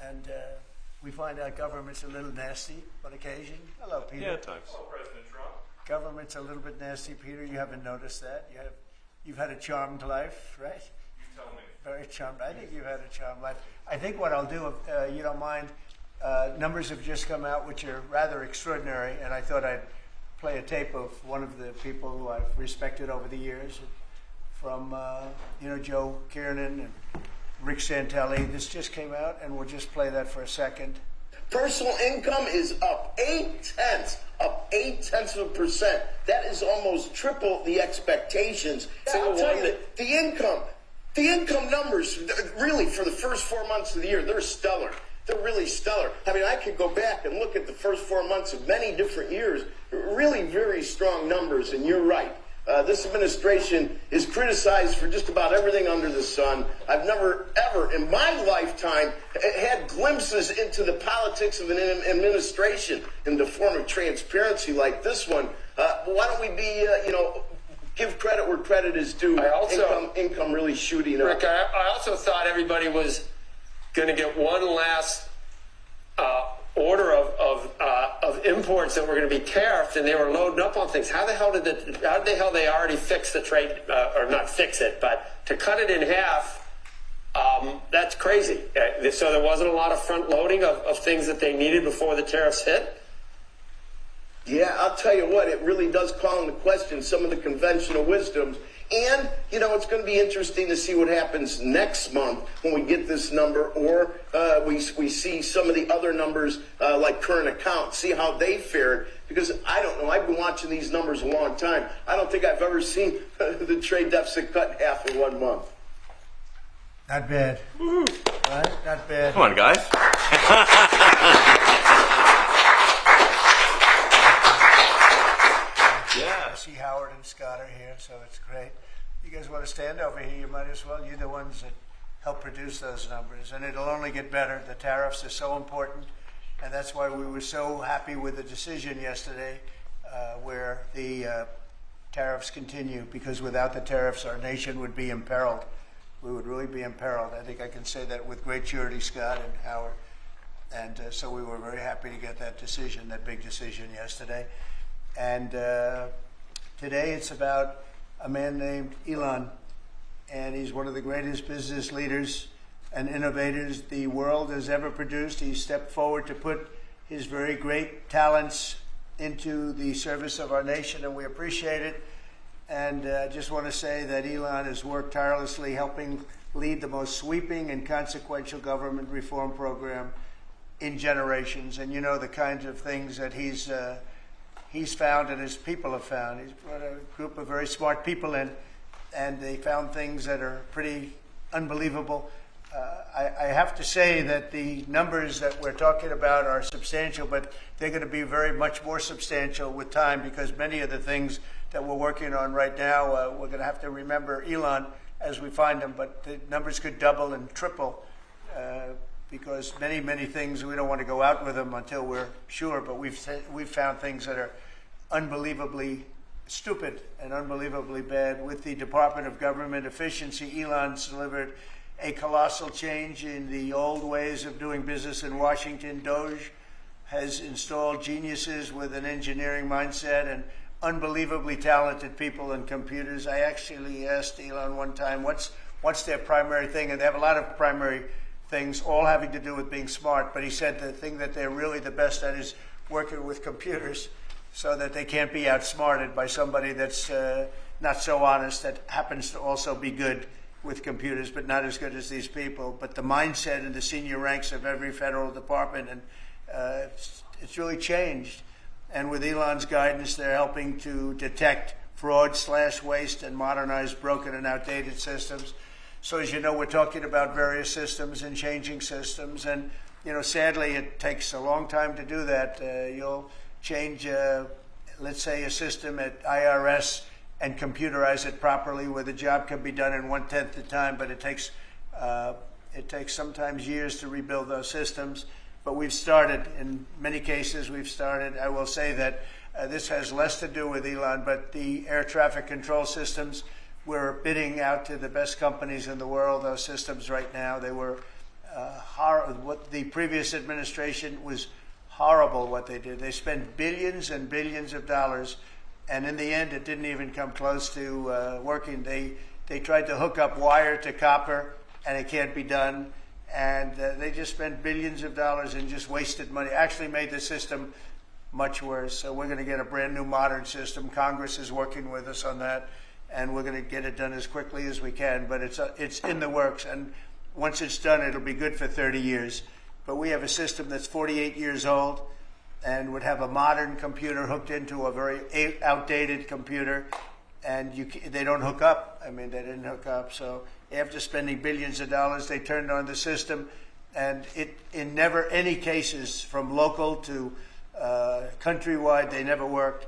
And we find out government's a little nasty on occasion. Hello, Peter. Yeah, at times. Hello, President Trump. Government's a little bit nasty, Peter. You haven't noticed that. You've had a charmed life, right? You tell me. Very charmed. I think you've had a charmed life. I think what I'll do, if you don't mind, numbers have just come out which are rather extraordinary, and I thought I'd play a tape of one of the people who I've respected over the years, from Joe Kiernan and Rick Santelli. This just came out, and we'll just play that for a second. Personal income is up 0.8%. That is almost triple the expectations. I'll tell you that the income numbers, really, for the first 4 months of the year, they're stellar. They're really stellar. I mean, I could go back and look at the first 4 months of many different years. Really very strong numbers, and you're right. This administration is criticized for just about everything under the sun. I've never, ever in my lifetime had glimpses into the politics of an administration in the form of transparency like this one. Why don't we be, give credit where credit is due? Income really shooting up. Rick, I also thought everybody was going to get one last order of imports that were going to be tariffed, and they were loading up on things. How the hell they already fix the trade, or not fix it, but to cut it in half? That's crazy. So there wasn't a lot of front loading of things that they needed before the tariffs hit. Yeah, I'll tell you what, it really does call into question some of the conventional wisdoms. And, it's going to be interesting to see what happens next month when we get this number, or we see some of the other numbers like current accounts, see how they fared. Because I don't know, I've been watching these numbers a long time. I don't think I've ever seen the trade deficit cut in half in 1 month. Not bad. Woo. Right? Not bad. Come on, guys. Yeah. I see Howard and Scott are here, so it's great. You guys want to stand over here? You might as well. You're the ones that help produce those numbers, and it'll only get better. The tariffs are so important, and that's why we were so happy with the decision yesterday where the tariffs continue, because without the tariffs, our nation would be imperiled. We would really be imperiled. I think I can say that with great surety, Scott and Howard. And so we were very happy to get that decision, that big decision yesterday. And today it's about a man named Elon, and he's one of the greatest business leaders and innovators the world has ever produced. He stepped forward to put his very great talents into the service of our nation, and we appreciate it. And I just want to say that Elon has worked tirelessly helping lead the most sweeping and consequential government reform program in generations. And the kinds of things that he's found and his people have found. He's brought a group of very smart people in, and they found things that are pretty unbelievable. I have to say that the numbers that we're talking about are substantial, but they're going to be very much more substantial with time, because many of the things that we're working on right now, we're going to have to remember Elon as we find them, but the numbers could double and triple because many things, we don't want to go out with them until we're sure, but we've found things that are unbelievably stupid and unbelievably bad. With the Department of Government Efficiency, Elon's delivered a colossal change in the old ways of doing business in Washington. Doge has installed geniuses with an engineering mindset and unbelievably talented people and computers. I actually asked Elon one time, what's their primary thing? And they have a lot of primary things, all having to do with being smart. But he said the thing that they're really the best at is working with computers, so that they can't be outsmarted by somebody that's not so honest, that happens to also be good with computers, but not as good as these people. But the mindset in the senior ranks of every federal department, and it's really changed. And with Elon's guidance, they're helping to detect fraud, slash waste, and modernize broken and outdated systems. So as you know, we're talking about various systems and changing systems. And, sadly, it takes a long time to do that. You'll change, let's say, a system at IRS and computerize it properly, where the job can be done in 1/10 the time, but it takes sometimes years to rebuild those systems. But we've started, in many cases we've started. I will say that this has less to do with Elon, but the air traffic control systems, we're bidding out to the best companies in the world, those systems right now. They were what the previous administration was horrible what they did. They spent billions and billions of dollars, and in the end, it didn't even come close to working. They tried to hook up wire to copper, and it can't be done. And they just spent billions of dollars and just wasted money. Actually made the system much worse. So we're going to get a brand new modern system. Congress is working with us on that, and we're going to get it done as quickly as we can. But it's in the works, and once it's done, it'll be good for 30 years. But we have a system that's 48 years old and would have a modern computer hooked into a very outdated computer, and they don't hook up. I mean, they didn't hook up. So after spending billions of dollars, they turned on the system, and it in never any cases from local to countrywide, they never worked.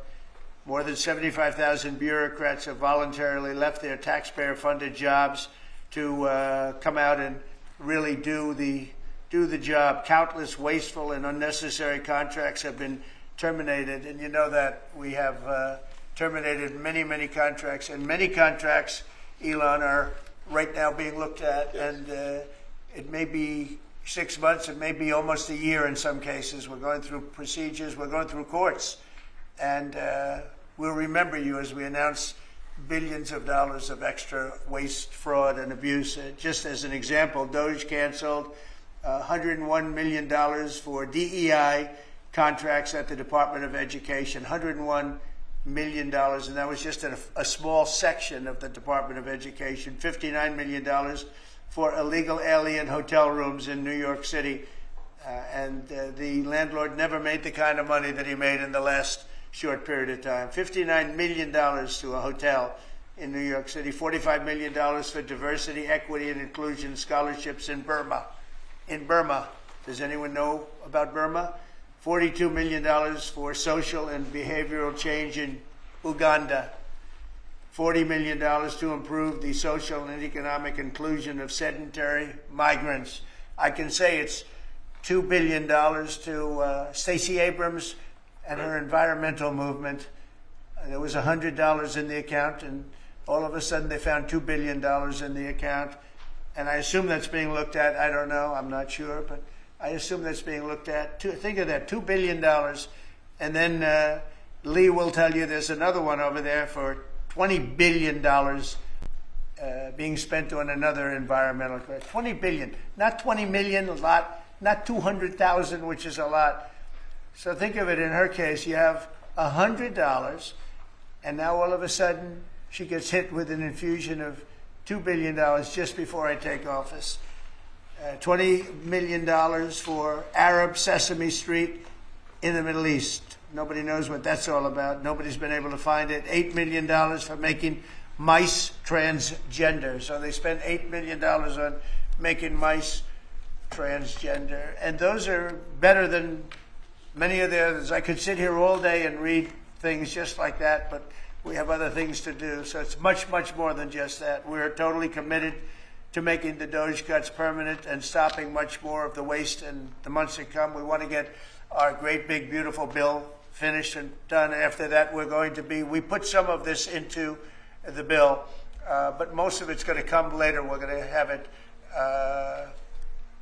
More than 75,000 bureaucrats have voluntarily left their taxpayer-funded jobs to come out and really do the job. Countless wasteful and unnecessary contracts have been terminated, and you know that we have terminated many, many contracts, and many contracts, Elon, are right now being looked at, yes. And it may be 6 months, it may be almost a year in some cases. We're going through procedures, we're going through courts, and we'll remember you as we announce billions of dollars of extra waste, fraud, and abuse. Just as an example, DOGE canceled $101 million for DEI contracts at the Department of Education, $101 million, and that was just a small section of the Department of Education. $59 million for illegal alien hotel rooms in New York City, and the landlord never made the kind of money that he made in the last short period of time. $59 million to a hotel in New York City, $45 million for diversity, equity, and inclusion scholarships in Burma. In Burma, does anyone know about Burma? $42 million for social and behavioral change in Uganda. $40 million to improve the social and economic inclusion of sedentary migrants. I can say it's $2 billion to Stacey Abrams and her environmental movement. There was $100 in the account, and all of a sudden they found $2 billion in the account. And I assume that's being looked at. I don't know. I'm not sure, but I assume that's being looked at. Think of that, $2 billion. And then Lee will tell you there's another one over there for $20 billion being spent on another environmental question. $20 billion, not 20 million, a lot, not 200,000, which is a lot. So think of it, in her case, you have $100, and now all of a sudden she gets hit with an infusion of $2 billion just before I take office. $20 million for Arab Sesame Street in the Middle East. Nobody knows what that's all about. Nobody's been able to find it. $8 million for making mice transgender. So they spent $8 million on making mice transgender. And those are better than many of the others. I could sit here all day and read things just like that, but we have other things to do. So it's much, much more than just that. We're totally committed to making the DOGE cuts permanent and stopping much more of the waste in the months to come. We want to get our great, big, beautiful bill finished and done. After that, we put some of this into the bill, but most of it's going to come later. We're going to have it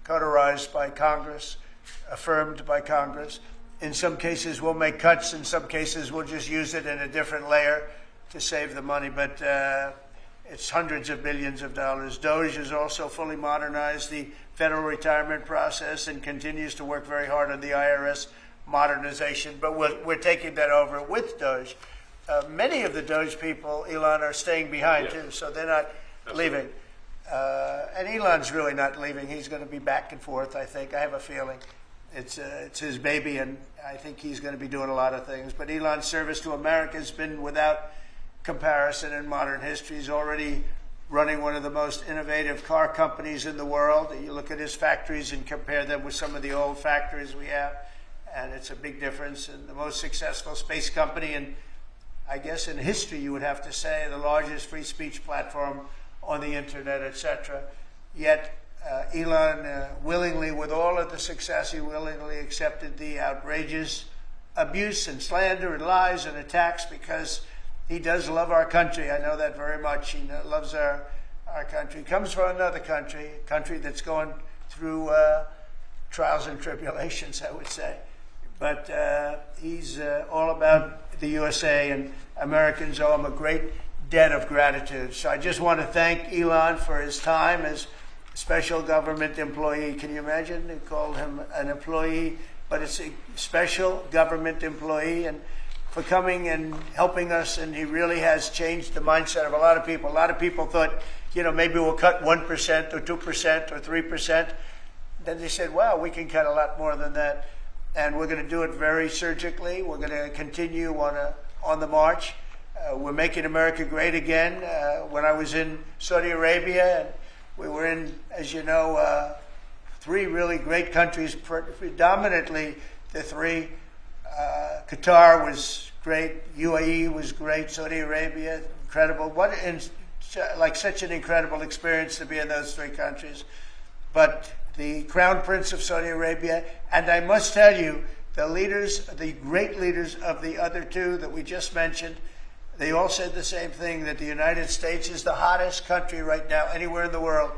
cauterized by Congress, affirmed by Congress. In some cases, we'll make cuts. In some cases, we'll just use it in a different layer to save the money. But it's hundreds of billions of dollars. DOGE has also fully modernized the federal retirement process and continues to work very hard on the IRS modernization. But we're taking that over with DOGE. Many of the DOGE people, Elon, are staying behind, too, so they're not leaving. And Elon's really not leaving. He's going to be back and forth, I think. I have a feeling. It's his baby, and I think he's going to be doing a lot of things. But Elon's service to America has been without comparison in modern history. He's already running one of the most innovative car companies in the world. You look at his factories and compare them with some of the old factories we have, and it's a big difference. And the most successful space company, and I guess in history you would have to say the largest free speech platform on the internet, etc. Yet Elon willingly, with all of the success, he willingly accepted the outrageous abuse and slander and lies and attacks because he does love our country. I know that very much. He loves our country. He comes from another country, a country that's going through trials and tribulations, I would say. But he's all about the USA, and Americans owe him a great debt of gratitude. So I just want to thank Elon for his time as a special government employee. Can you imagine? They called him an employee, but it's a special government employee, and for coming and helping us. And he really has changed the mindset of a lot of people. A lot of people thought, maybe we'll cut 1% or 2% or 3%. Then they said, wow, we can cut a lot more than that. And we're going to do it very surgically. We're going to continue on the march. We're making America great again. When I was in Saudi Arabia, and we were in, as you know, 3 really great countries, predominantly the 3. Qatar was great. UAE was great. Saudi Arabia, incredible. Such an incredible experience to be in those 3 countries. But the Crown Prince of Saudi Arabia, and I must tell you, the great leaders of the other 2 that we just mentioned, they all said the same thing, that the United States is the hottest country right now anywhere in the world.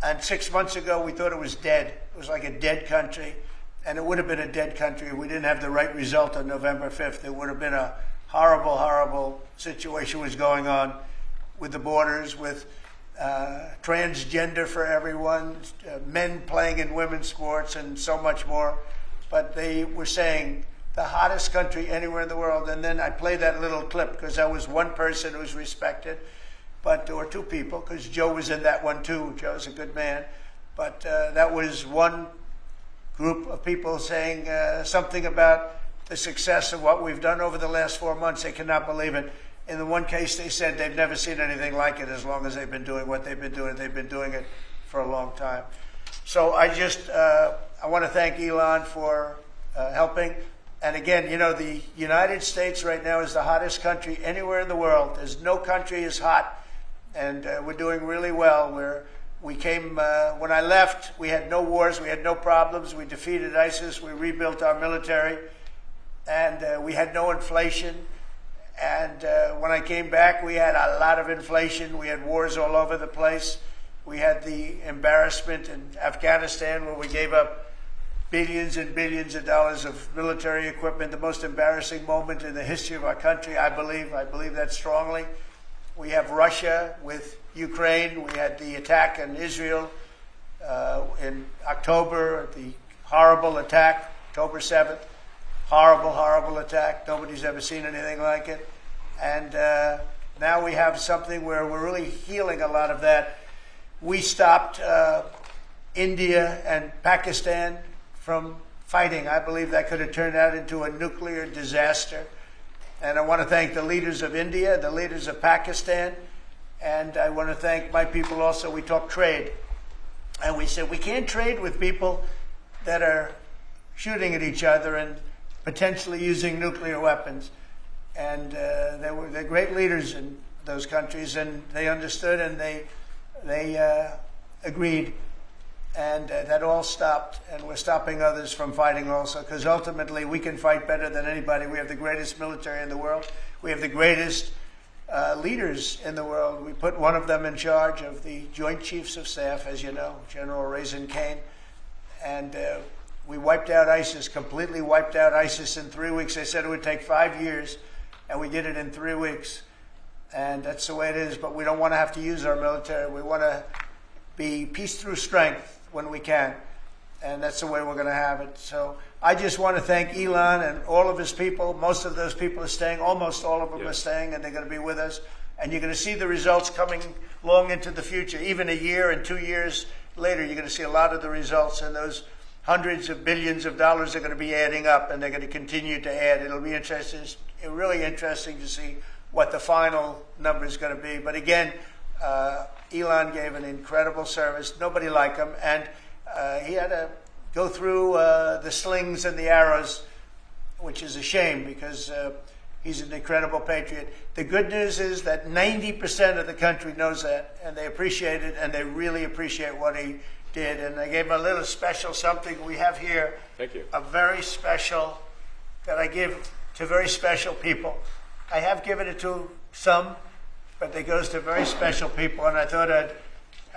And 6 months ago, we thought it was dead. It was like a dead country. And it would have been a dead country if we didn't have the right result on November 5th. It would have been a horrible, horrible situation was going on with the borders, with transgender for everyone, men playing in women's sports, and so much more. But they were saying the hottest country anywhere in the world. And then I played that little clip because I was one person who was respected, or 2 people, because Joe was in that one too. Joe's a good man. But that was one group of people saying something about the success of what we've done over the last 4 months. They cannot believe it. In the one case, they said they've never seen anything like it as long as they've been doing what they've been doing. They've been doing it for a long time. So I want to thank Elon for helping. And again, the United States right now is the hottest country anywhere in the world. There's no country as hot, and we're doing really well. When I left, we had no wars, we had no problems. We defeated ISIS, we rebuilt our military, and we had no inflation. And when I came back, we had a lot of inflation. We had wars all over the place. We had the embarrassment in Afghanistan where we gave up billions and billions of dollars of military equipment, the most embarrassing moment in the history of our country, I believe. I believe that strongly. We have Russia with Ukraine. We had the attack in Israel in October, the horrible attack, October 7th. Horrible, horrible attack. Nobody's ever seen anything like it. And now we have something where we're really healing a lot of that. We stopped India and Pakistan from fighting. I believe that could have turned out into a nuclear disaster. And I want to thank the leaders of India, the leaders of Pakistan, and I want to thank my people also. We talked trade. And we said we can't trade with people that are shooting at each other and potentially using nuclear weapons. And they're great leaders in those countries, and they understood, and they agreed. And that all stopped, and we're stopping others from fighting also, because ultimately we can fight better than anybody. We have the greatest military in the world. We have the greatest leaders in the world. We put one of them in charge of the Joint Chiefs of Staff, as you know, General Raisin Kane. And we wiped out ISIS, completely wiped out ISIS in 3 weeks. They said it would take 5 years, and we did it in 3 weeks. And that's the way it is, but we don't want to have to use our military. We want to be peace through strength when we can, and that's the way we're going to have it. So I just want to thank Elon and all of his people. Most of those people are staying, almost all of them are staying, and they're going to be with us. And you're going to see the results coming long into the future. Even a year and 2 years later, you're going to see a lot of the results, and those hundreds of billions of dollars are going to be adding up, and they're going to continue to add. It'll be interesting, really interesting to see what the final number is going to be. But again, Elon gave an incredible service. Nobody like him, and he had to go through the slings and the arrows, which is a shame because he's an incredible patriot. The good news is that 90% of the country knows that, and they appreciate it, and they really appreciate what he did. And I gave him a little special something we have here. Thank you. A very special that I give to very special people. I have given it to some, but it goes to very special people, and I thought I'd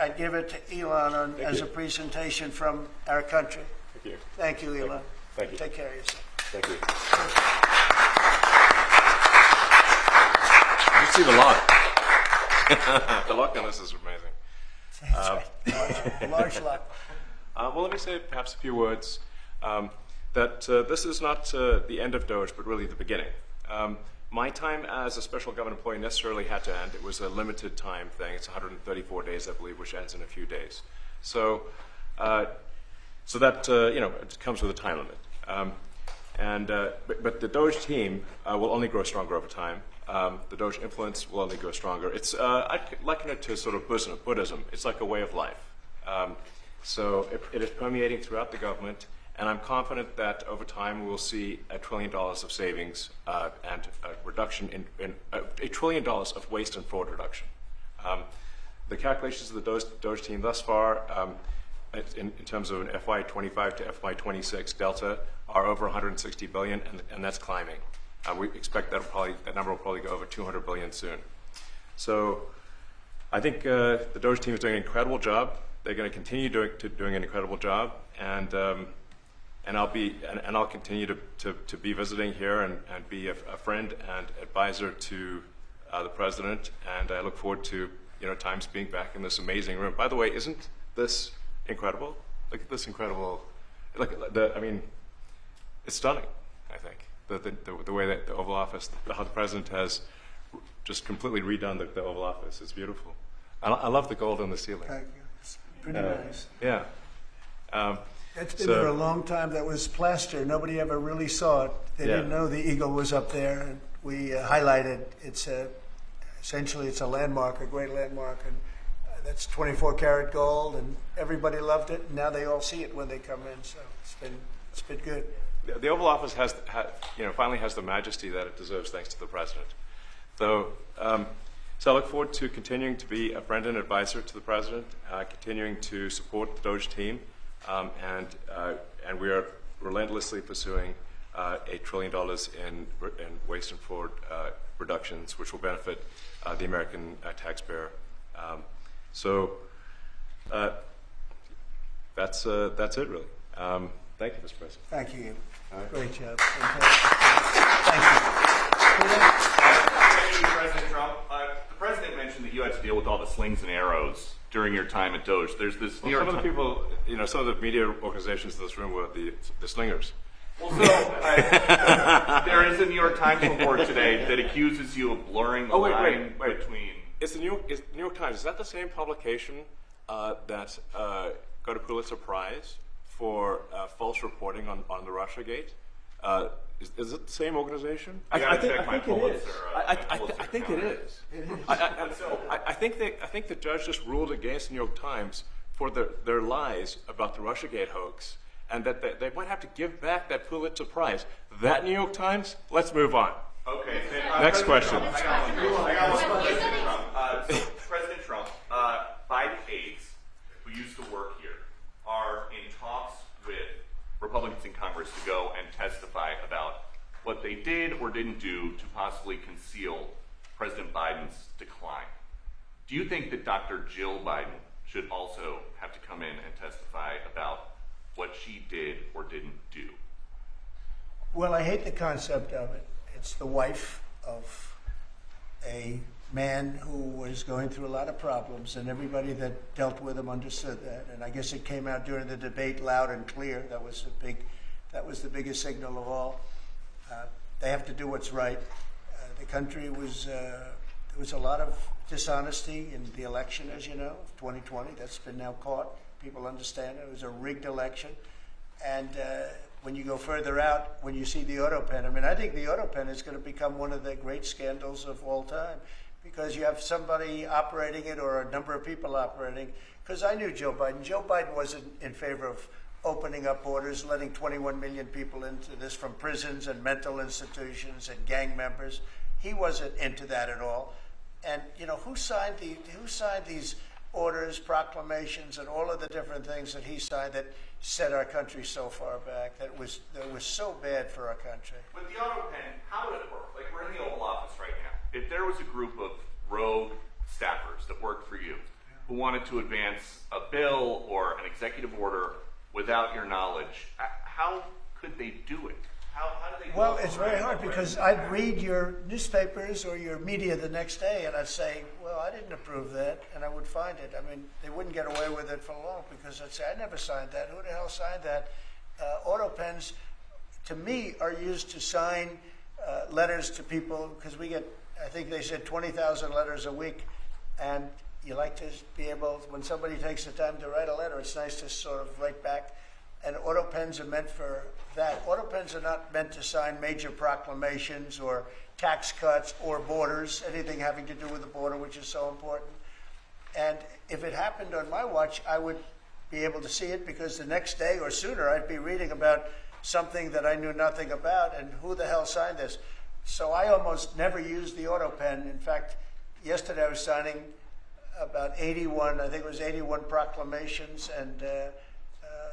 I'd give it to Elon as a presentation from our country. Thank you. Thank you, Elon. Thank you. Take care of yourself. Thank you. You see the lock. The lock on this is amazing. That's right. Large lot. Well, let me say perhaps a few words that this is not the end of Doge, but really the beginning. My time as a special government employee necessarily had to end. It was a limited time thing. It's 134 days, I believe, which ends in a few days. So that it comes with a time limit. But the Doge team will only grow stronger over time. The Doge influence will only grow stronger. I liken it to sort of Buddhism. It's like a way of life. So it is permeating throughout the government, and I'm confident that over time we will see $1 trillion of savings and a reduction in $1 trillion of waste and fraud reduction. The calculations of the Doge team thus far, in terms of an FY25 to FY26 delta, are over 160 billion, and that's climbing. We expect that number will probably go over 200 billion soon. So I think the Doge team is doing an incredible job. They're going to continue doing an incredible job, and I'll continue to be visiting here and be a friend and advisor to the president. And I look forward to times being back in this amazing room. By the way, isn't this incredible? Look at this incredible. It's stunning. I think the way that the Oval Office, how the president has just completely redone the Oval Office. It's beautiful. I love the gold on the ceiling. Thank you. It's pretty nice. Yeah. It's been there a long time. That was plaster. Nobody ever really saw it. They didn't know the eagle was up there. And we highlighted essentially it's a landmark, a great landmark. And that's 24 karat gold, and everybody loved it. And now they all see it when they come in. So it's been good. The Oval Office finally has the majesty that it deserves, thanks to the president. So I look forward to continuing to be a friend and advisor to the president, continuing to support the Doge team, and we are relentlessly pursuing $8 trillion in waste and fraud reductions, which will benefit the American taxpayer. That's it, really. Thank you, Mr. President. Thank you. Right. Great job. Thank you. Thank you, President Trump. The president mentioned that you had to deal with all the slings and arrows during your time at Doge. There's this New York Some of the people, some of the media organizations in this room were the slingers. Well, so there is a New York Times report today that accuses you of blurring the line between. Is the New York Times, is that the same publication that got a Pulitzer Prize for false reporting on the Russiagate? Is it the same organization? I think it is. I think it is. I think the judge just ruled against the New York Times for their lies about the Russiagate hoax, and that they might have to give back that Pulitzer Prize. That New York Times? Let's move on. Okay. Next question. I got one. President Trump, Biden aides who used to work here are in talks with Republicans in Congress to go and testify about what they did or didn't do to possibly conceal President Biden's decline. Do you think that Dr. Jill Biden should also have to come in and testify about what she did or didn't do? Well, I hate the concept of it. It's the wife of a man who was going through a lot of problems, and everybody that dealt with him understood that. And I guess it came out during the debate loud and clear. That was the biggest signal of all. They have to do what's right. The country was there was a lot of dishonesty in the election, as you know, of 2020. That's been now caught. People understand it was a rigged election. And when you go further out, when you see the auto pen, I think the auto pen is going to become one of the great scandals of all time, because you have somebody operating it or a number of people operating. Because I knew Joe Biden. Joe Biden wasn't in favor of opening up borders, letting 21 million people into this from prisons and mental institutions and gang members. He wasn't into that at all. And who signed these orders, proclamations, and all of the different things that he signed that set our country so far back, that was so bad for our country. With the auto pen, how would it work? Like, we're in the Oval Office right now. If there was a group of rogue staffers that worked for you, who wanted to advance a bill or an executive order without your knowledge, how could they do it? How do they do Well, it? it's very hard because I'd read your newspapers or your media the next day and I'd say, well, I didn't approve that, and I would find it. I mean, they wouldn't get away with it for long because I'd say, I never signed that. Who the hell signed that? Auto pens, to me, are used to sign letters to people because we get, I think they said 20,000 letters a week, and you like to be able, when somebody takes the time to write a letter, it's nice to sort of write back. And auto pens are meant for that. Auto pens are not meant to sign major proclamations or tax cuts or borders, anything having to do with the border, which is so important. And if it happened on my watch, I would be able to see it because the next day or sooner I'd be reading about something that I knew nothing about and who the hell signed this. So I almost never used the auto pen. In fact, yesterday I was signing about 81, I think it was 81 proclamations and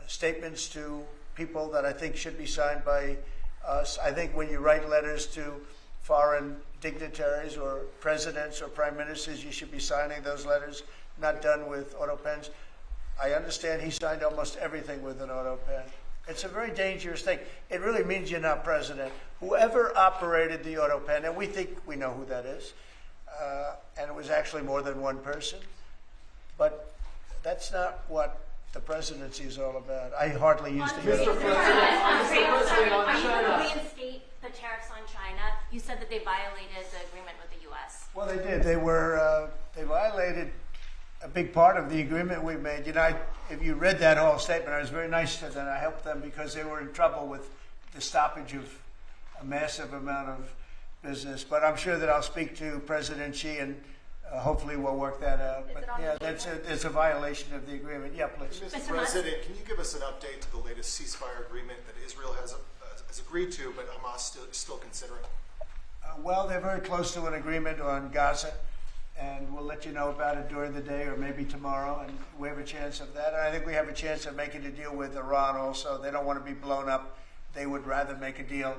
statements to people that I think should be signed by us. I think when you write letters to foreign dignitaries or presidents or prime ministers, you should be signing those letters, not done with auto pens. I understand he signed almost everything with an auto pen. It's a very dangerous thing. It really means you're not president. Whoever operated the auto pen, and we think we know who that is, and it was actually more than one person, but that's not what the presidency is all about. I hardly used to use it. Are you going to reinstate the tariffs on China? You said that they violated the agreement with the U.S. Well, they did. They violated a big part of the agreement we made. You know, if you read that whole statement, I was very nice to them. I helped them because they were in trouble with the stoppage of a massive amount of business. But I'm sure that I'll speak to President Xi and hopefully we'll work that out. But yeah, it's a violation of the agreement. Yeah, please. Mr. President, can you give us an update to the latest ceasefire agreement that Israel has agreed to, but Hamas still considering? Well, they're very close to an agreement on Gaza, and we'll let you know about it during the day or maybe tomorrow, and we have a chance of that. And I think we have a chance of making a deal with Iran also. They don't want to be blown up. They would rather make a deal,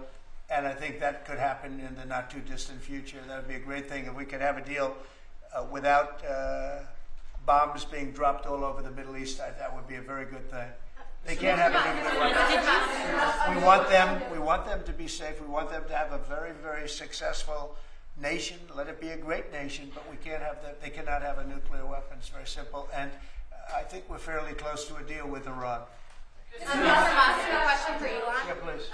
and I think that could happen in the not-too-distant future. That would be a great thing if we could have a deal without bombs being dropped all over the Middle East. That would be a very good thing. They can't have a nuclear weapon. We want them to be safe. We want them to have a very, very successful nation. Let it be a great nation, but we can't have that. They cannot have a nuclear weapon. It's very simple. And I think we're fairly close to a deal with Iran. Mr. Musk, a question for Elon. Yeah, please.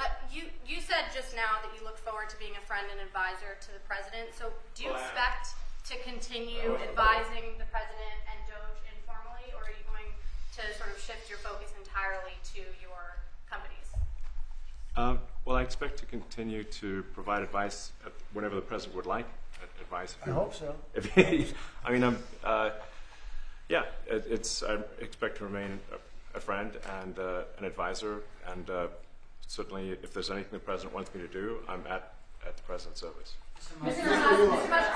You said just now that you look forward to being a friend and advisor to the president. So do you expect to continue advising the president and Doge informally, or are you going to sort of shift your focus entirely to your companies? Well, I expect to continue to provide advice whenever the president would like advice. I hope so. I mean, yeah, I expect to remain a friend and an advisor, and certainly if there's anything the president wants me to do, I'm at the president's service. Mr. Musk,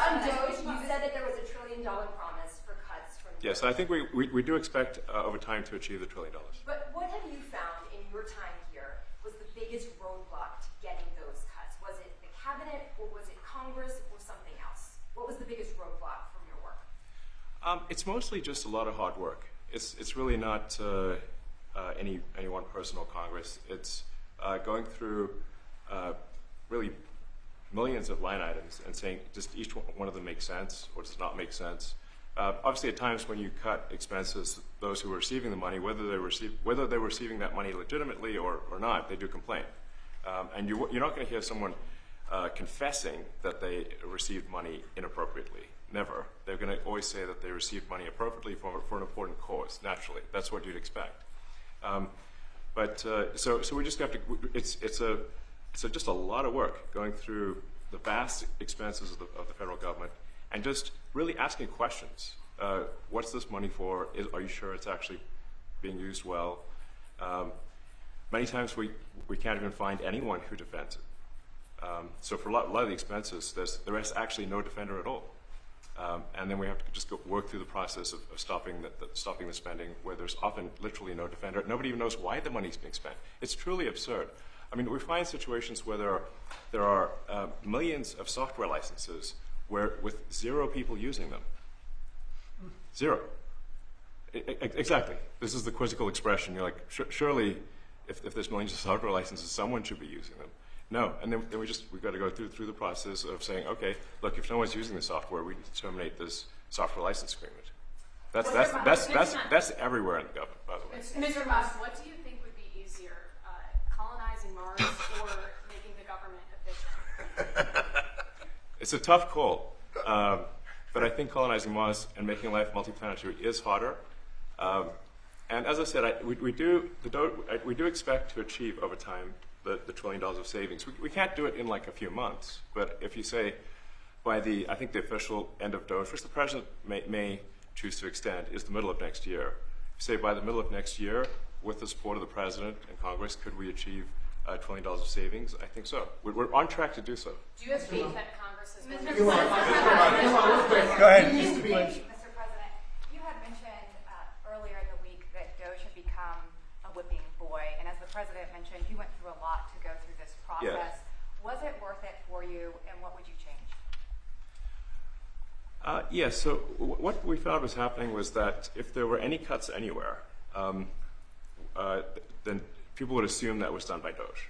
on Doge, you said that there was $1 trillion promise for cuts from. Yes, I think we do expect over time to achieve the $1 trillion. But what have you found in your time here was the biggest roadblock to getting those cuts? Was it the cabinet, or was it Congress, or something else? What was the biggest roadblock from your work? It's mostly just a lot of hard work. It's really not any one person or Congress. It's going through really millions of line items and saying just each one of them makes sense or does not make sense. Obviously, at times when you cut expenses, those who are receiving the money, whether they're receiving that money legitimately or not, they do complain. And you're not going to hear someone confessing that they received money inappropriately. Never. They're going to always say that they received money appropriately for an important cause. Naturally, that's what you'd expect. So we just have to. It's just a lot of work going through the vast expenses of the federal government and just really asking questions. What's this money for? Are you sure it's actually being used well? Many times we can't even find anyone who defends it. So for a lot of the expenses, there is actually no defender at all. And then we have to just work through the process of stopping the spending, where there's often literally no defender. Nobody even knows why the money's being spent. It's truly absurd. I mean, we find situations where there are millions of software licenses with 0 people using them. 0. Exactly. This is the quizzical expression. You're like, surely, if there's millions of software licenses, someone should be using them. No, and then we've got to go through the process of saying, okay, look, if no one's using the software, we need to terminate this software license agreement. That's everywhere in the government, by the way. Mr. Musk, what do you think would be easier, colonizing Mars or making the government efficient? It's a tough call, but I think colonizing Mars and making life multiplanetary is harder. And as I said, we do expect to achieve over time the $1 trillion of savings. We can't do it in like a few months, but if you say by I think the official end of DOGE, which the president may choose to extend, is the middle of next year. If you say by the middle of next year, with the support of the president and Congress, could we achieve $1 trillion of savings? I think so. We're on track to do so. Do you have faith that Congress is going to Go ahead. Mr. President, you had mentioned earlier in the week that DOGE had become a whipping boy, and as the president mentioned, you went through a lot to go through this process. Yeah. Was it worth it for you, and what would you change? Yes, so what we found was happening was that if there were any cuts anywhere, then people would assume that was done by DOGE.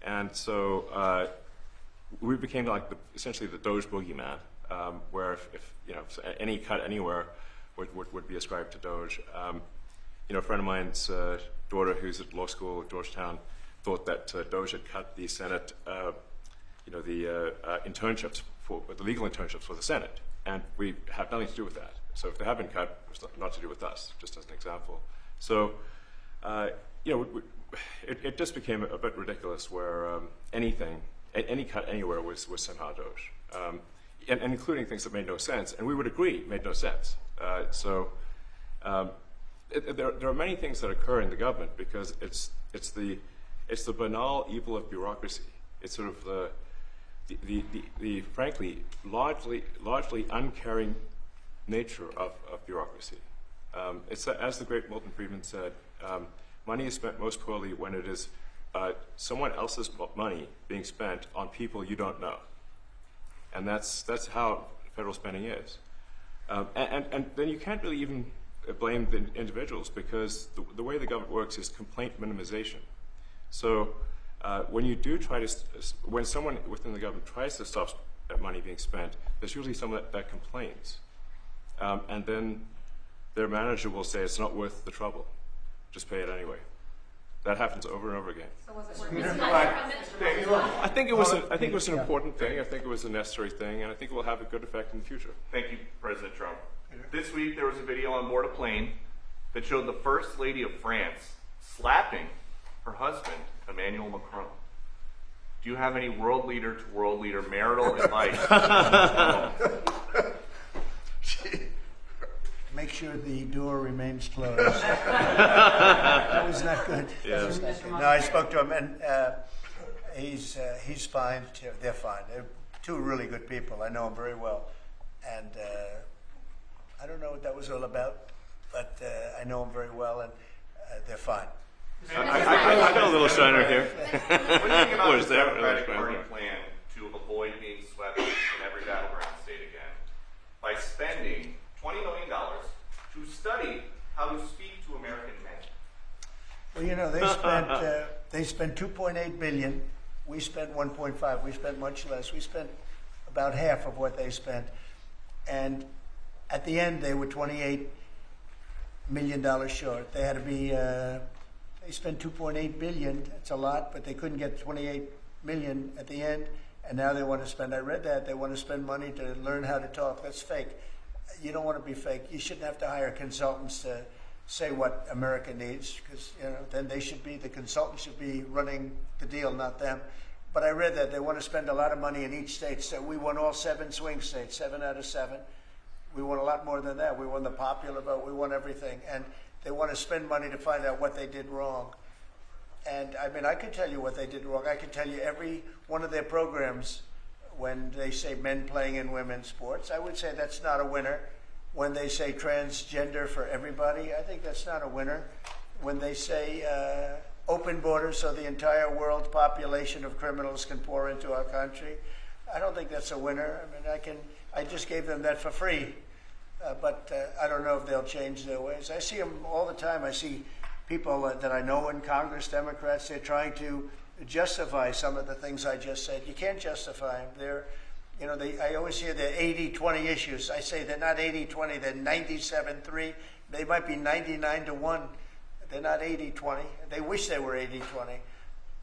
And so we became like essentially the DOGE boogeyman, where if any cut anywhere would be ascribed to DOGE. A friend of mine's daughter, who's at law school at Georgetown, thought that DOGE had cut the Senate, the internships the legal internships for the Senate, and we have nothing to do with that. So if they have been cut, it's not to do with us, just as an example. So, it just became a bit ridiculous where any cut anywhere was somehow DOGE, and including things that made no sense, and we would agree made no sense. There are many things that occur in the government because it's the banal evil of bureaucracy. It's sort of the frankly largely uncaring nature of bureaucracy. It's as the great Milton Friedman said, money is spent most poorly when it is someone else's money being spent on people you don't know, and that's how federal spending is. And then you can't really even blame the individuals because the way the government works is complaint minimization. So. When you do when someone within the government tries to stop that money being spent, there's usually someone that complains. And then their manager will say, it's not worth the trouble. Just pay it anyway. That happens over and over again. So was it worth it? I think it was an important thing. I think it was a necessary thing, and I think it will have a good effect in the future. Thank you, President Trump. This week there was a video on board a plane that showed the First Lady of France slapping her husband, Emmanuel Macron. Do you have any world leader to world leader marital advice? Make sure the door remains closed. That was not good. Yeah. No, I spoke to him, and he's fine. They're fine. They're two really good people. I know them very well, and I don't know what that was all about, but I know them very well, and they're fine. I got a little shiner here. What do you think about Was the there? Democratic Party plan to avoid being swept in every battleground state again by spending $20 million to study how to speak to American men? Well, they spent 2.8 billion. We spent 1.5. We spent much less. We spent about half of what they spent, and at the end they were $28 million short. They had to be. They spent 2.8 billion. It's a lot, but they couldn't get 28 million at the end, and now they want to spend. I read that they want to spend money to learn how to talk. That's fake. You don't want to be fake. You shouldn't have to hire consultants to say what America needs, because then the consultants should be running the deal, not them. But I read that they want to spend a lot of money in each state. So we won all 7 swing states, 7 out of 7. We won a lot more than that. We won the popular vote. We won everything, and they want to spend money to find out what they did wrong. And I mean, I could tell you what they did wrong. I could tell you every one of their programs. When they say men playing in women's sports, I would say that's not a winner. When they say transgender for everybody, I think that's not a winner. When they say open borders so the entire world population of criminals can pour into our country, I don't think that's a winner. I mean, I just gave them that for free. but I don't know if they'll change their ways. I see them all the time. I see people that I know in Congress, Democrats, they're trying to justify some of the things I just said. You can't justify them. They're, I always hear they're 80-20 issues. I say they're not 80-20, they're 97-3. They might be 99-1. They're not 80-20. They wish they were 80-20.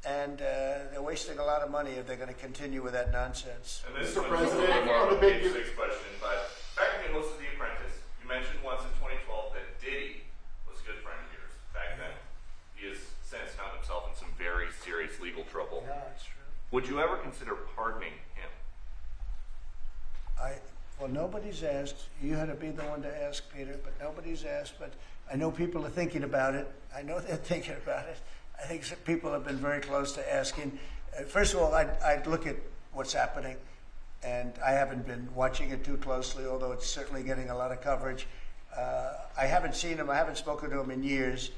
And they're wasting a lot of money if they're going to continue with that nonsense. And this Mr. one President, is more on of the a big- page 6 question, but back when you hosted The Apprentice, you mentioned once in 2012 that Diddy was a good friend of yours back then. He has since found himself in some very serious legal trouble. No, it's true. Would you ever consider pardoning him? Well, nobody's asked. You had to be the one to ask, Peter, but nobody's asked. But I know people are thinking about it. I know they're thinking about it. I think some people have been very close to asking. First of all, I'd look at what's happening, and I haven't been watching it too closely, although it's certainly getting a lot of coverage. I haven't seen him. I haven't spoken to him in years.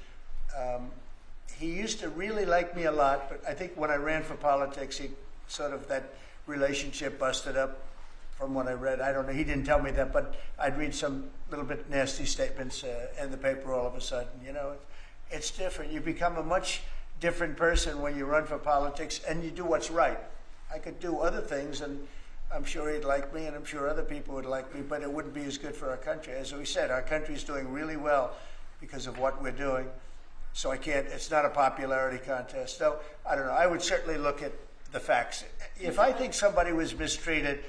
He used to really like me a lot, but I think when I ran for politics, that relationship busted up. From what I read, I don't know. He didn't tell me that, but I'd read some little bit nasty statements in the paper all of a sudden. It's different. You become a much different person when you run for politics and you do what's right. I could do other things, and I'm sure he'd like me, and I'm sure other people would like me, but it wouldn't be as good for our country. As we said, our country's doing really well because of what we're doing. So it's not a popularity contest. So, I don't know. I would certainly look at the facts. If I think somebody was mistreated,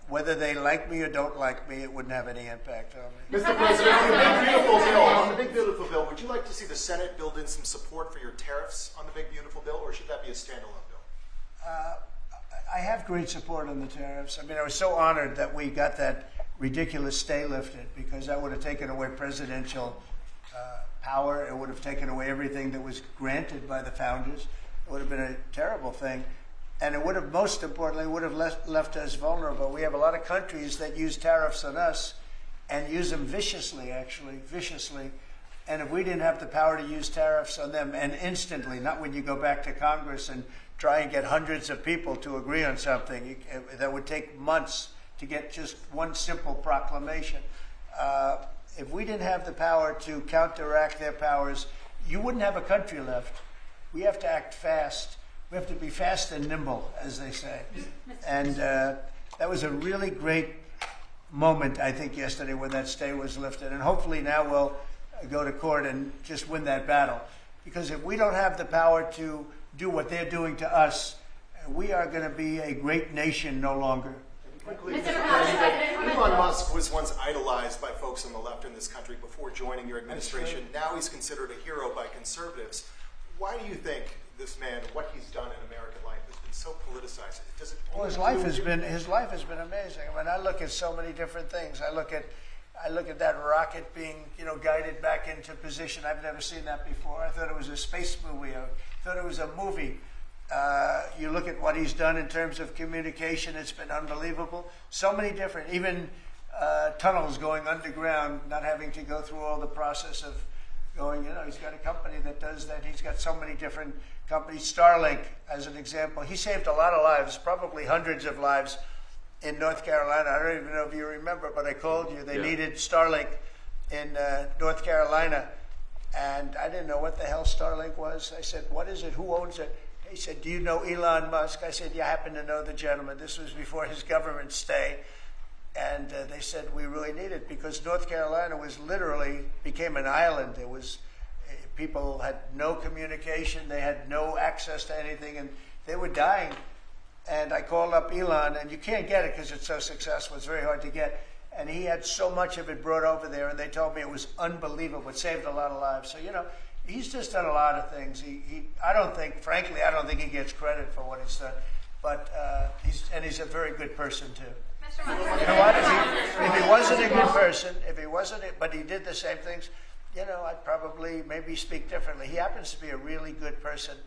whether they like me or don't like me, it wouldn't have any impact on me. Mr. President, on the big beautiful bill, would you like to see the Senate build in some support for your tariffs on the big beautiful bill, or should that be a standalone bill? I have great support on the tariffs. I mean, I was so honored that we got that ridiculous stay lifted, because that would have taken away presidential power. It would have taken away everything that was granted by the founders. It would have been a terrible thing. And it would have, most importantly, would have left us vulnerable. We have a lot of countries that use tariffs on us and use them viciously, actually, viciously. And if we didn't have the power to use tariffs on them, and instantly, not when you go back to Congress and try and get hundreds of people to agree on something, that would take months to get just one simple proclamation. If we didn't have the power to counteract their powers, you wouldn't have a country left. We have to act fast. We have to be fast and nimble, as they say. And that was a really great moment, I think, yesterday when that stay was lifted. And hopefully now we'll go to court and just win that battle. Because if we don't have the power to do what they're doing to us, we are going to be a great nation no longer. Elon Musk was once idolized by folks on the left in this country before joining your administration. Now he's considered a hero by conservatives. Why do you think this man, what he's done in American life, has been so politicized? Does it Well, his life has been amazing. I mean, I look at so many different things. I look at that rocket being, guided back into position. I've never seen that before. I thought it was a space movie. I thought it was a movie. You look at what he's done in terms of communication. It's been unbelievable. So many different, even tunnels going underground, not having to go through all the process of going, he's got a company that does that. He's got so many different companies. Starlink, as an example. He saved a lot of lives, probably hundreds of lives in North Carolina. I don't even know if you remember, but I called you. They needed Starlink in North Carolina. And I didn't know what the hell Starlink was. I said, what is it? Who owns it? He said, do you know Elon Musk? I said, yeah, I happen to know the gentleman. This was before his government stay. And they said, we really need it, because North Carolina became an island. It was, people had no communication. They had no access to anything, and they were dying. And I called up Elon, and you can't get it because it's so successful. It's very hard to get. And he had so much of it brought over there, and they told me it was unbelievable. It saved a lot of lives. So, he's just done a lot of things. I don't think he gets credit for what he's done. But he's a very good person, too. Mr. Musk. You know what? If he wasn't a good person, but he did the same things, I'd probably maybe speak differently. He happens to be a really good person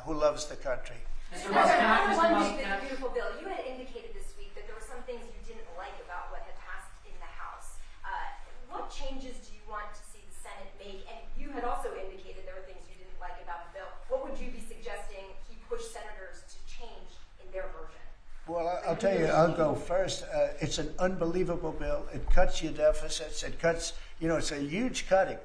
who loves the country. Mr. Musk, one big beautiful bill. You had indicated this week that there were some things you didn't like about what had passed in the House. What changes do you want to see the Senate make? And you had also indicated there were things you didn't like about the bill. What would you be suggesting he push senators to change in their version? Well, I'll tell you, I'll go first. It's an unbelievable bill. It cuts your deficits. It cuts, it's a huge cutting.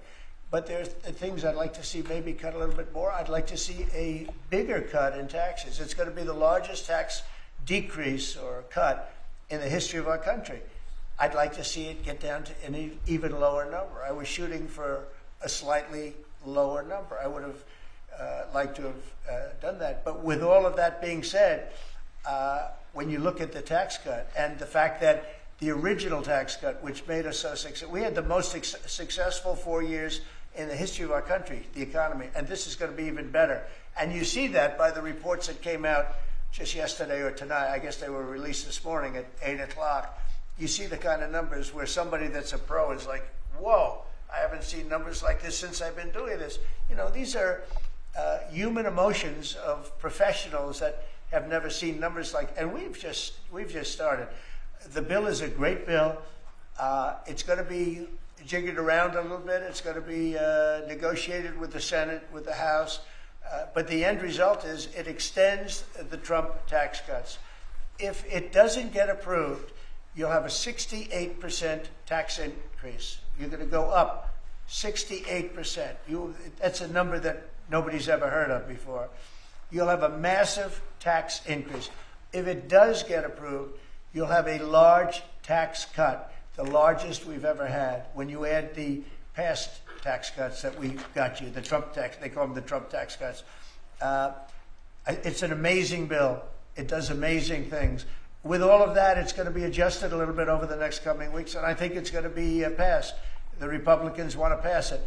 But there's things I'd like to see maybe cut a little bit more. I'd like to see a bigger cut in taxes. It's going to be the largest tax decrease or cut in the history of our country. I'd like to see it get down to an even lower number. I was shooting for a slightly lower number. I would have liked to have done that. But with all of that being said, when you look at the tax cut and the fact that the original tax cut, which made us so successful, we had the most successful 4 years in the history of our country, the economy, and this is going to be even better. And you see that by the reports that came out just yesterday or tonight. I guess they were released this morning at 8 o'clock. You see the kind of numbers where somebody that's a pro is like, whoa, I haven't seen numbers like this since I've been doing this. These are human emotions of professionals that have never seen numbers like, and we've just started. The bill is a great bill. It's going to be jiggered around a little bit. It's going to be negotiated with the Senate, with the House. But the end result is it extends the Trump tax cuts. If it doesn't get approved, you'll have a 68% tax increase. You're going to go up 68%. That's a number that nobody's ever heard of before. You'll have a massive tax increase. If it does get approved, you'll have a large tax cut, the largest we've ever had. When you add the past tax cuts that we got you, the Trump tax, they call them the Trump tax cuts. It's an amazing bill. It does amazing things. With all of that, it's going to be adjusted a little bit over the next coming weeks, and I think it's going to be passed. The Republicans want to pass it.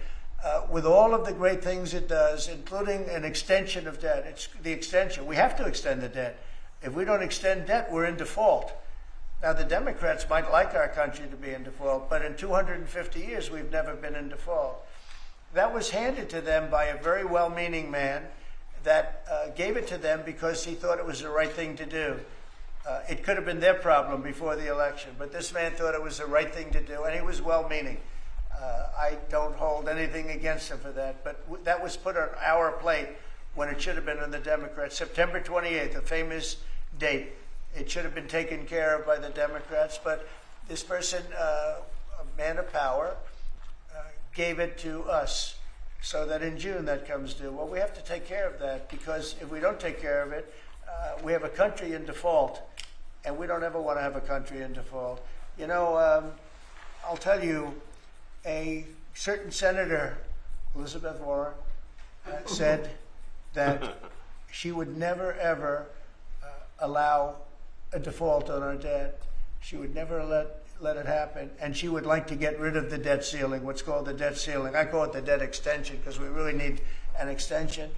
With all of the great things it does, including an extension of debt, it's the extension. We have to extend the debt. If we don't extend debt, we're in default. Now, the Democrats might like our country to be in default, but in 250 years, we've never been in default. That was handed to them by a very well-meaning man that gave it to them because he thought it was the right thing to do. It could have been their problem before the election, but this man thought it was the right thing to do, and he was well-meaning. I don't hold anything against him for that, but that was put on our plate when it should have been on the Democrats. September 28th, a famous date. It should have been taken care of by the Democrats, but this person, a man of power, gave it to us so that in June that comes due. Well, we have to take care of that because if we don't take care of it, we have a country in default, and we don't ever want to have a country in default. I'll tell you, a certain senator, Elizabeth Warren, said that she would never, ever allow a default on our debt. She would never let it happen. And she would like to get rid of the debt ceiling, what's called the debt ceiling. I call it the debt extension because we really need an extension.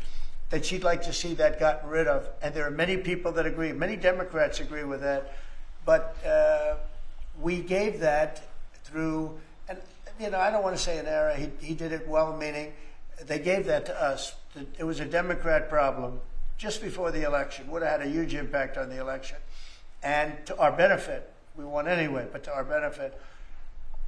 That she'd like to see that gotten rid of. And there are many people that agree. Many Democrats agree with that. But we gave that through, and I don't want to say an error. He did it well-meaning. They gave that to us. It was a Democrat problem just before the election. Would have had a huge impact on the election. And to our benefit, we won anyway, but to our benefit.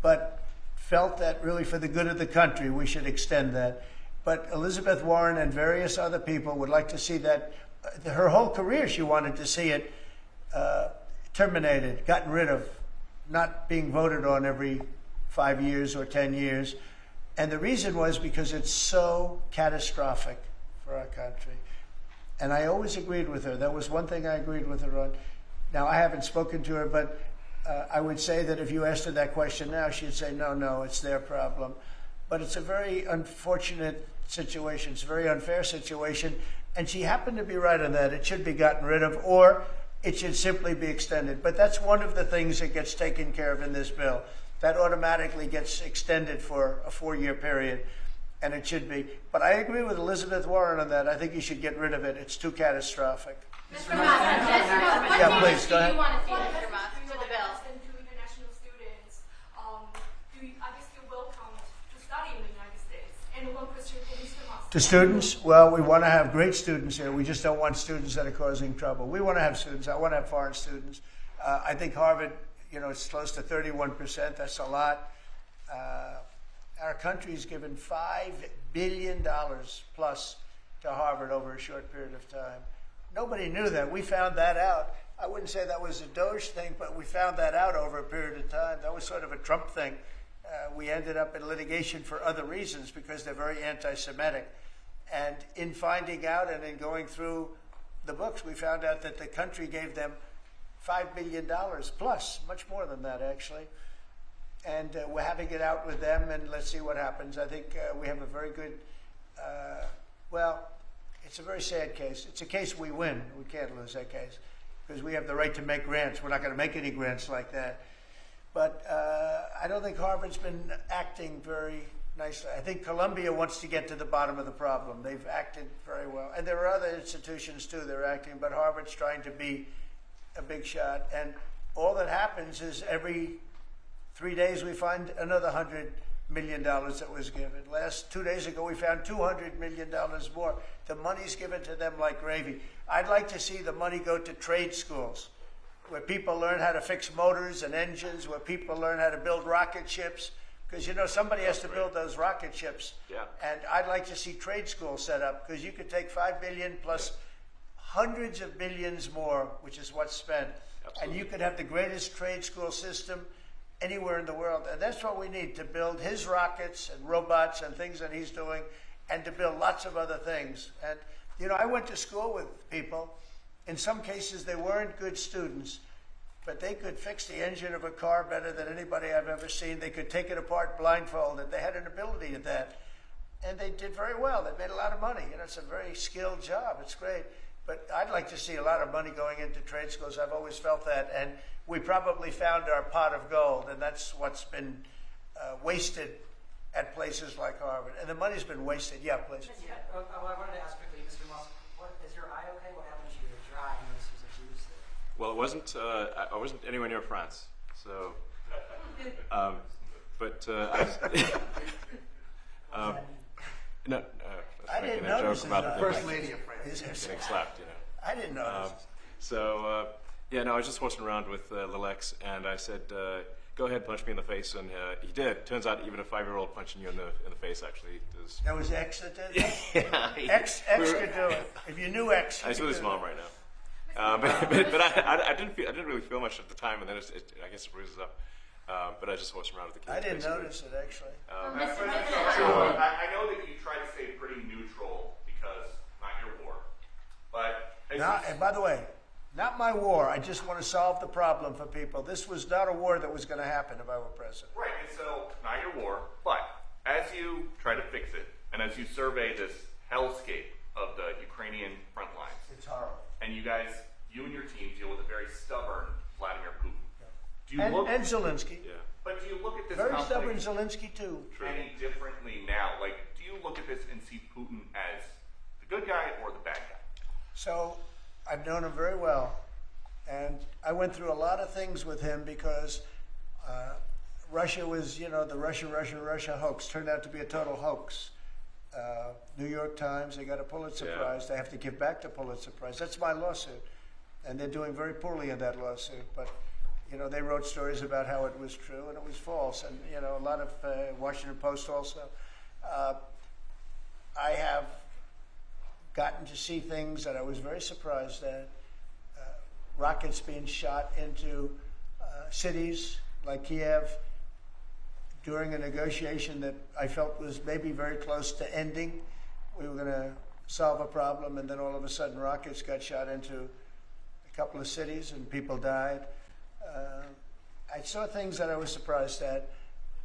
But felt that really for the good of the country, we should extend that. But Elizabeth Warren and various other people would like to see that. Her whole career, she wanted to see it terminated, gotten rid of, not being voted on every 5 years or 10 years. And the reason was because it's so catastrophic for our country. And I always agreed with her. That was one thing I agreed with her on. Now, I haven't spoken to her, but I would say that if you asked her that question now, she'd say, no, it's their problem. But it's a very unfortunate situation. It's a very unfair situation. And she happened to be right on that. It should be gotten rid of, or it should simply be extended. But that's one of the things that gets taken care of in this bill. That automatically gets extended for a 4-year period, and it should be. But I agree with Elizabeth Warren on that. I think you should get rid of it. It's too catastrophic. Mr. Musk, what Yeah, please, changes go ahead. do you want to see, Mr. Musk, to the bill? And to international students, are they still welcome to study in the United States? And one question for Mr. Musk. To students, well, we want to have great students here. We just don't want students that are causing trouble. We want to have students. I want to have foreign students. I think Harvard, it's close to 31%. That's a lot. Our country's given $5 billion plus to Harvard over a short period of time. nobody knew that. We found that out. I wouldn't say that was a Doge thing, but we found that out over a period of time. That was sort of a Trump thing. We ended up in litigation for other reasons because they're very anti-Semitic. And in finding out and in going through the books, we found out that the country gave them $5 billion plus, much more than that actually. And we're having it out with them, and let's see what happens. I think we have a very good, well, it's a very sad case. It's a case we win. We can't lose that case because we have the right to make grants. We're not going to make any grants like that. But I don't think Harvard's been acting very nicely. I think Columbia wants to get to the bottom of the problem. They've acted very well. And there are other institutions, too, that are acting, but Harvard's trying to be a big shot. And all that happens is every 3 days we find another $100 million that was given. 2 days ago, we found $200 million more. The money's given to them like gravy. I'd like to see the money go to trade schools, where people learn how to fix motors and engines, where people learn how to build rocket ships. Because, you know, somebody has to build those rocket ships. Yeah. And I'd like to see trade schools set up, because you could take $5 billion plus hundreds of billions more, which is what's spent. Absolutely. And you could have the greatest trade school system anywhere in the world. And that's what we need to build his rockets and robots and things that he's doing, and to build lots of other things. And, you know, I went to school with people. In some cases, they weren't good students, but they could fix the engine of a car better than anybody I've ever seen. They could take it apart blindfolded. They had an ability at that. And they did very well. They made a lot of money. You know, it's a very skilled job. It's great. But I'd like to see a lot of money going into trade schools. I've always felt that. And we probably found our pot of gold, and that's what's been wasted at places like Harvard. And the money's been wasted. Yeah, please. Yeah. I wanted to ask quickly, Mr. Musk, is your eye okay? What happened to your eye? I noticed there's a juice there. Well, it wasn't. I wasn't anywhere near France, so. No. I didn't notice joke about his the First Lady of France. getting slapped, you know. I didn't notice. Yeah, no, I was just horsing around with Lil X, and I said, "Go ahead, punch me in the face," and he did. Turns out, even a 5-year-old punching you in the face actually does. That was X that did it? Yeah, X could do it. If you knew X, He's with his mom right now. But I didn't really feel much at the time, and then I guess it bruises up. But I just horsed around with the kids. I didn't basically. notice it actually. I know that you try to stay pretty neutral because not your war, but And by the way, not my war. I just want to solve the problem for people. This was not a war that was going to happen if I were president. right, and so not your war, but as you try to fix it, and as you survey this hellscape of the Ukrainian front lines, It's horrible. and you and your team deal with a very stubborn Vladimir Putin. Do you And look? Zelensky. Yeah. But do you look at this Very stubborn conflict Zelensky too. any differently now? Like, do you look at this and see Putin as the good guy or the bad guy? So I've known him very well. And I went through a lot of things with him because Russia was, you know, the Russia hoax turned out to be a total hoax. New York Times, they got a Pulitzer Prize. They have to give back the Pulitzer Prize. That's my lawsuit. And they're doing very poorly in that lawsuit. But, you know, they wrote stories about how it was true and it was false. And, you know, a lot of Washington Post also. I have gotten to see things that I was very surprised at. Rockets being shot into cities like Kiev during a negotiation that I felt was maybe very close to ending. We were going to solve a problem, and then all of a sudden rockets got shot into a couple of cities and people died. I saw things that I was surprised at.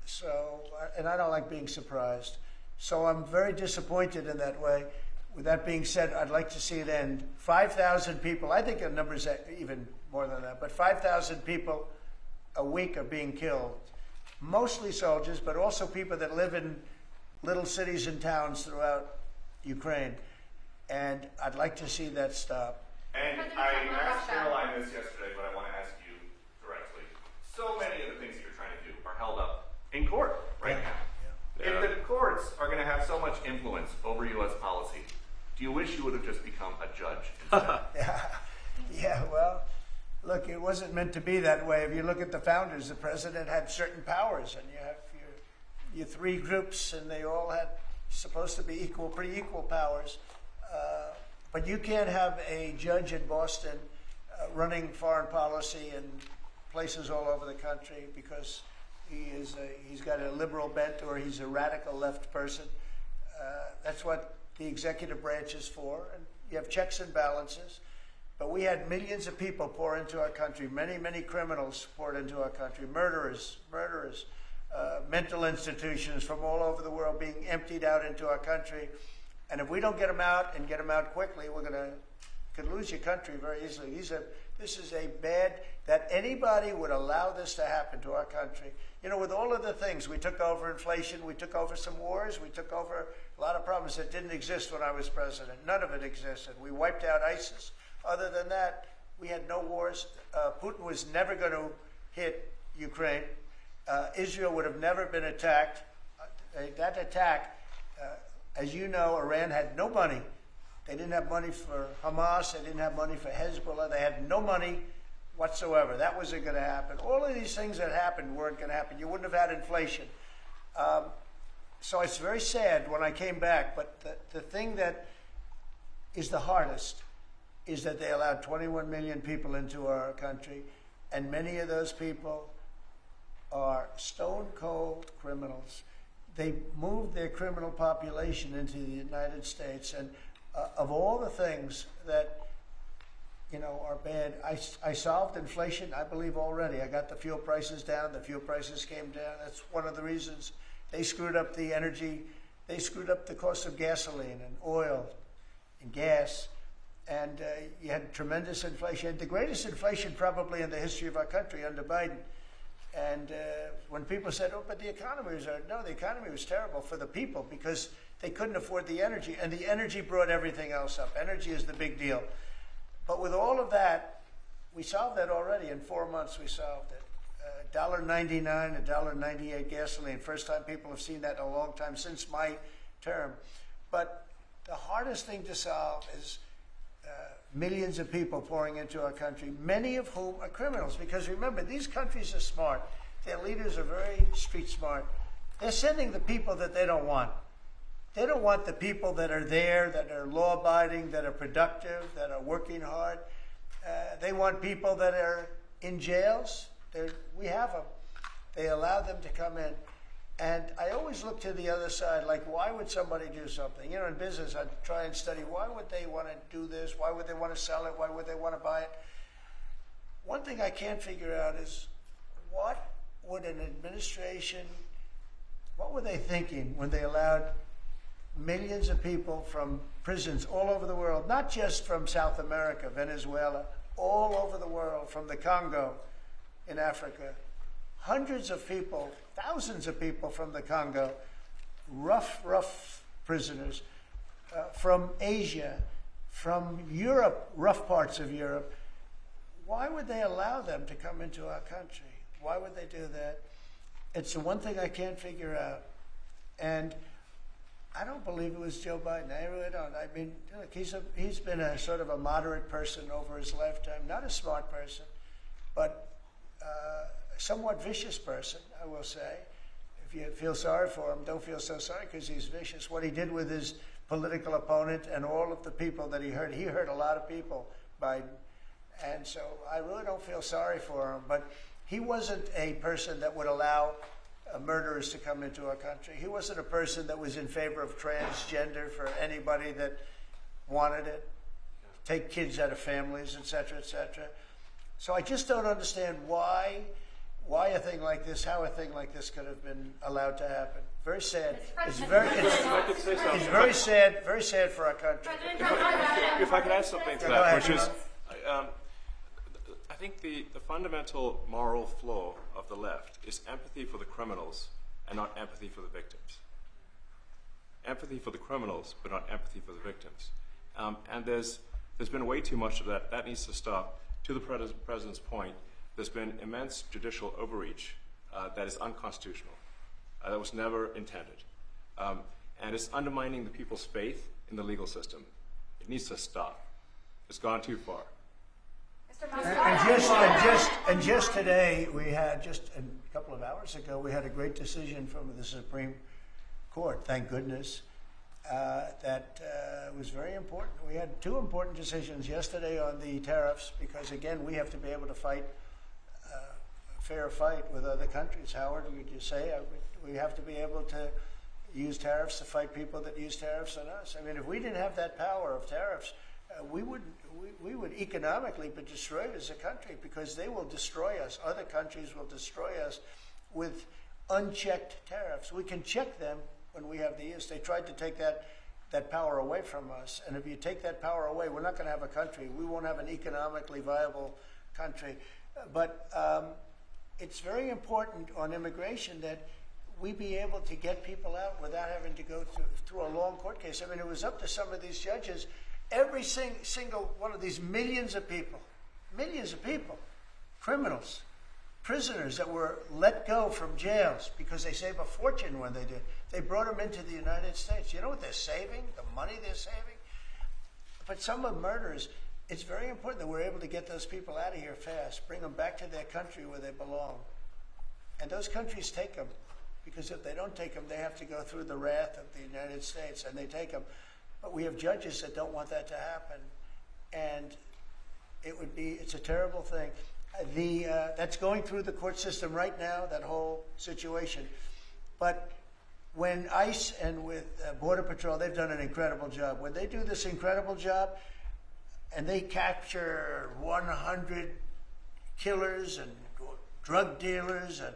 So, and I don't like being surprised. So I'm very disappointed in that way. With that being said, I'd like to see it end. 5,000 people, I think the number's even more than that, but 5,000 people a week are being killed. Mostly soldiers, but also people that live in little cities and towns throughout Ukraine. And I'd like to see that stop. And I asked Caroline this yesterday, but I want to ask you directly. So many of the things that you're trying to do are held up in court right now. Yeah. If the courts are going to have so much influence over U.S. policy, do you wish you would have just become a judge instead? Yeah, well, look, it wasn't meant to be that way. If you look at the founders, the president had certain powers, and you have your three groups, and they all had supposed to be pretty equal powers. But you can't have a judge in Boston running foreign policy in places all over the country because he's got a liberal bent or he's a radical left person. That's what the executive branch is for. And you have checks and balances. But we had millions of people pour into our country, many criminals poured into our country, murderers, mental institutions from all over the world being emptied out into our country. And if we don't get them out and get them out quickly, could lose your country very easily. This is a bad, that anybody would allow this to happen to our country. You know, with all of the things, we took over inflation, we took over some wars, we took over a lot of problems that didn't exist when I was president. None of it existed. We wiped out ISIS. Other than that, we had no wars. Putin was never going to hit Ukraine. Israel would have never been attacked. That attack, as you know, Iran had no money. They didn't have money for Hamas. They didn't have money for Hezbollah. They had no money whatsoever. That wasn't going to happen. All of these things that happened weren't going to happen. You wouldn't have had inflation. So it's very sad when I came back. But the thing that is the hardest is that they allowed 21 million people into our country, and many of those people are stone-cold criminals. They moved their criminal population into the United States, and of all the things that are bad, I solved inflation, I believe, already. I got the fuel prices down. The fuel prices came down. That's one of the reasons. They screwed up the energy. They screwed up the cost of gasoline and oil and gas. And you had tremendous inflation, the greatest inflation probably in the history of our country under Biden. And when people said, oh, but the economy was, no, the economy was terrible for the people because they couldn't afford the energy. And the energy brought everything else up. Energy is the big deal. But with all of that, we solved that already. In 4 months, we solved it. $1.99, $1.98 gasoline. First time people have seen that in a long time since my term. But the hardest thing to solve is millions of people pouring into our country, many of whom are criminals. Because remember, these countries are smart. Their leaders are very street smart. They're sending the people that they don't want. They don't want the people that are there, that are law-abiding, that are productive, that are working hard. They want people that are in jails. We have them. They allow them to come in. And I always look to the other side, like, why would somebody do something? In business, I try and study, why would they want to do this? Why would they want to sell it? Why would they want to buy it? One thing I can't figure out is, what would an administration, what were they thinking when they allowed millions of people from prisons all over the world, not just from South America, Venezuela, all over the world, from the Congo in Africa, hundreds of people, thousands of people from the Congo, rough prisoners, from Asia, from Europe, rough parts of Europe. Why would they allow them to come into our country? Why would they do that? It's the one thing I can't figure out. And I don't believe it was Joe Biden. I really don't. I mean, look, he's been a sort of a moderate person over his lifetime, not a smart person, but somewhat vicious person, I will say. If you feel sorry for him, don't feel so sorry because he's vicious. What he did with his political opponent and all of the people that he hurt a lot of people, Biden. And so I really don't feel sorry for him. But he wasn't a person that would allow murderers to come into our country. He wasn't a person that was in favor of transgender for anybody that wanted it, take kids out of families, et cetera, et cetera. So I just don't understand why a thing like this, how a thing like this could have been allowed to happen. Very sad. It's very sad for our country. If I could add something to that, which is, I think the fundamental moral flaw of the left is empathy for the criminals and not empathy for the victims. Empathy for the criminals, but not empathy for the victims. And there's been way too much of that. That needs to stop. To the president's point, there's been immense judicial overreach that is unconstitutional. That was never intended. And it's undermining the people's faith in the legal system. It needs to stop. It's gone too far. And just today, we had, just a couple of hours ago, we had a great decision from the Supreme Court, thank goodness, that was very important. We had two important decisions yesterday on the tariffs because, again, we have to be able to fight a fair fight with other countries. Howard, would you say we have to be able to use tariffs to fight people that use tariffs on us? I mean, if we didn't have that power of tariffs, we would economically be destroyed as a country because they will destroy us. Other countries will destroy us with unchecked tariffs. We can check them when we have the use. They tried to take that power away from us. And if you take that power away, we're not going to have a country. We won't have an economically viable country. But it's very important on immigration that we be able to get people out without having to go through a long court case. I mean, it was up to some of these judges. Every single one of these millions of people, criminals, prisoners that were let go from jails because they save a fortune when they did. They brought them into the United States. You know what they're saving? The money they're saving? But some of murderers, it's very important that we're able to get those people out of here fast, bring them back to their country where they belong. And those countries take them, because if they don't take them, they have to go through the wrath of the United States, and they take them. But we have judges that don't want that to happen. And it's a terrible thing. That's going through the court system right now, that whole situation. But when ICE and with Border Patrol, they've done an incredible job. When they do this incredible job and they capture 100 killers and drug dealers, and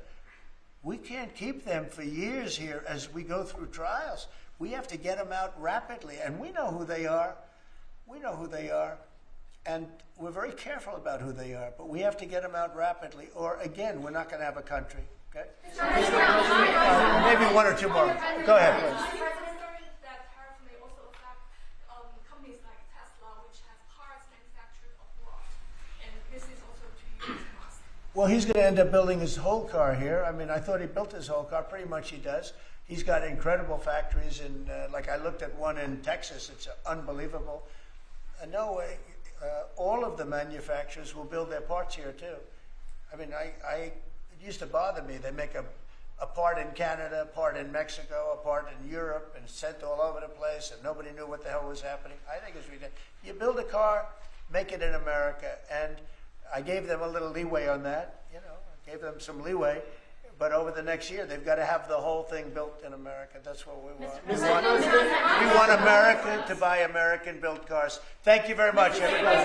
we can't keep them for years here as we go through trials. We have to get them out rapidly, and we know who they are. We know who they are. And we're very careful about who they are, but we have to get them out rapidly, or again, we're not going to have a country. Okay? Maybe one or two more. Go ahead, please. That tariff may also affect companies like Tesla, which has cars manufactured abroad, and this is also to use Musk. Well, he's going to end up building his whole car here. I mean, I thought he built his whole car. Pretty much he does. He's got incredible factories, and like I looked at one in Texas. It's unbelievable. No way. All of the manufacturers will build their parts here too. I mean, it used to bother me. They make a part in Canada, a part in Mexico, a part in Europe, and sent all over the place, and nobody knew what the hell was happening. I think it's ridiculous. You build a car, make it in America, and I gave them a little leeway on that. You know, I gave them some leeway. But over the next year, they've got to have the whole thing built in America. That's what we want. We want America to buy American-built cars. Thank you very much, everybody.